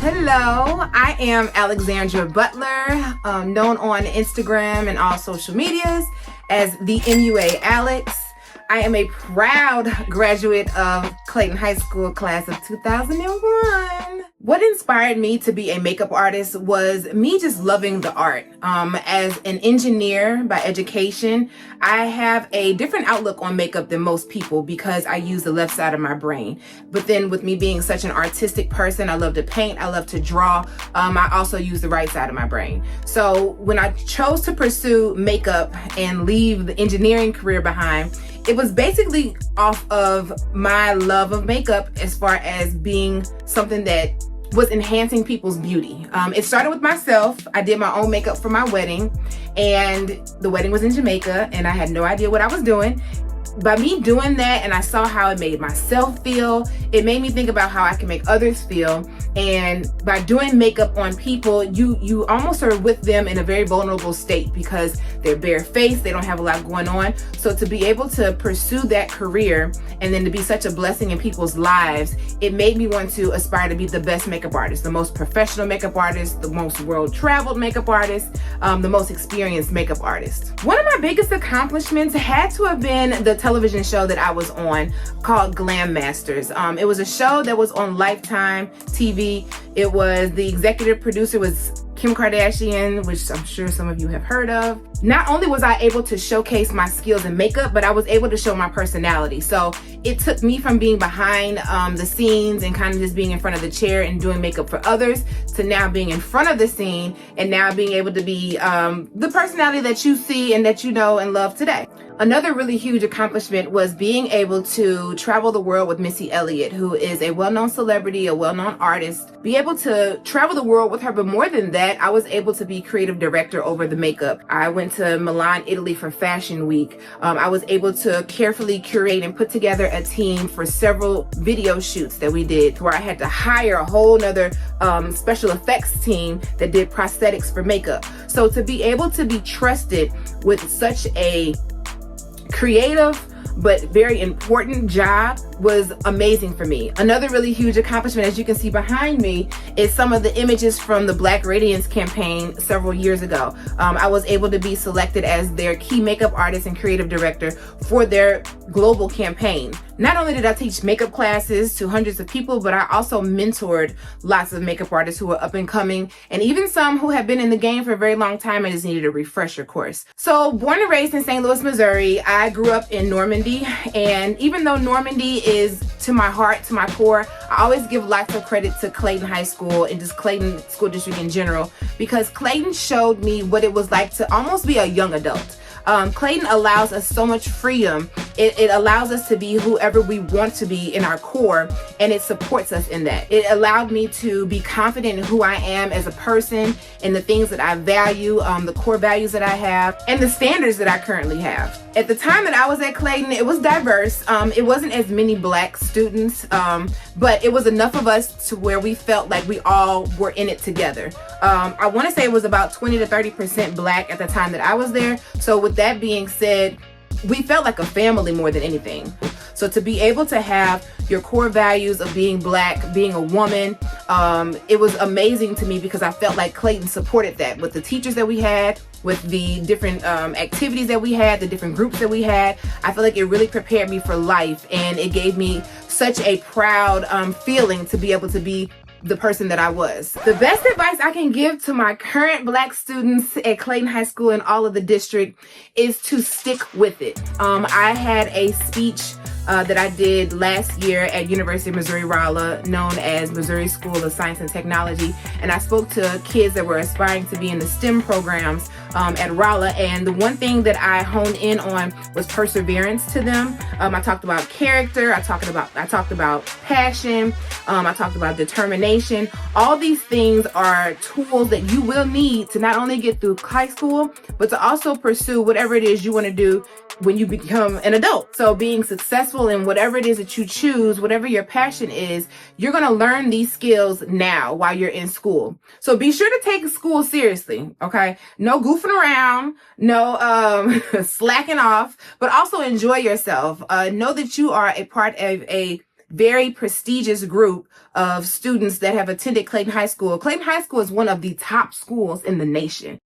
Hello, I am Alexandra Butler, known on Instagram and all social medias as the MUA Alex. I am a proud graduate of Clayton High School class of 2001. What inspired me to be a makeup artist was me just loving the art. As an engineer by education, I have a different outlook on makeup than most people because I use the left side of my brain. But then with me being such an artistic person, I love to paint, I love to draw, I also use the right side of my brain. So when I chose to pursue makeup and leave the engineering career behind, it was basically off of my love of makeup as far as being something that was enhancing people's beauty. It started with myself. I did my own makeup for my wedding, and the wedding was in Jamaica, and I had no idea what I was doing. By me doing that, and I saw how it made myself feel, it made me think about how I can make others feel. And by doing makeup on people, you almost are with them in a very vulnerable state because they're barefaced, they don't have a lot going on. So to be able to pursue that career and then to be such a blessing in people's lives, it made me want to aspire to be the best makeup artist, the most professional makeup artist, the most world-traveled makeup artist, the most experienced makeup artist. One of my biggest accomplishments had to have been the television show that I was on called Glam Masters. It was a show that was on Lifetime TV. It was, the executive producer was Kim Kardashian, which I'm sure some of you have heard of. Not only was I able to showcase my skills in makeup, but I was able to show my personality. So it took me from being behind the scenes and kind of just being in front of the chair and doing makeup for others to now being in front of the scene and now being able to be the personality that you see and that you know and love today. Another really huge accomplishment was being able to travel the world with Missy Elliott, who is a well-known celebrity, a well-known artist. Be able to travel the world with her, but more than that, I was able to be creative director over the makeup. I went to Milan, Italy for Fashion Week. I was able to carefully curate and put together a team for several video shoots that we did, where I had to hire a whole nother special effects team that did prosthetics for makeup. So to be able to be trusted with such a creative but very important job was amazing for me. Another really huge accomplishment, as you can see behind me, is some of the images from the Black Radiance campaign several years ago. I was able to be selected as their key makeup artist and creative director for their global campaign. Not only did I teach makeup classes to hundreds of people, but I also mentored lots of makeup artists who were up and coming, and even some who have been in the game for a very long time and just needed a refresher course. So born and raised in St. Louis, Missouri, I grew up in Normandy, and even though Normandy is to my heart, to my core, I always give lots of credit to Clayton High School and just Clayton School District in general, because Clayton showed me what it was like to almost be a young adult. Clayton allows us so much freedom. It allows us to be whoever we want to be in our core, and it supports us in that. It allowed me to be confident in who I am as a person and the things that I value, the core values that I have, and the standards that I currently have. At the time that I was at Clayton, it was diverse. It wasn't as many Black students, but it was enough of us to where we felt like we all were in it together. I want to say it was about 20 to 30% Black at the time that I was there. So with that being said, we felt like a family more than anything. So to be able to have your core values of being Black, being a woman, it was amazing to me because I felt like Clayton supported that with the teachers that we had, with the different activities that we had, the different groups that we had. I feel like it really prepared me for life, and it gave me such a proud feeling to be able to be the person that I was. The best advice I can give to my current Black students at Clayton High School and all of the district is to stick with it. I had a speech that I did last year at University of Missouri-Rolla, known as Missouri School of Science and Technology, and I spoke to kids that were aspiring to be in the STEM programs at Rolla, and the one thing that I honed in on was perseverance to them. I talked about character, I talked about passion, I talked about determination. All these things are tools that you will need to not only get through high school, but to also pursue whatever it is you want to do when you become an adult. So being successful in whatever it is that you choose, whatever your passion is, you're going to learn these skills now while you're in school. So be sure to take school seriously, okay? No goofing around, no slacking off, but also enjoy yourself. Know that you are a part of a very prestigious group of students that have attended Clayton High School. Clayton High School is one of the top schools in the nation.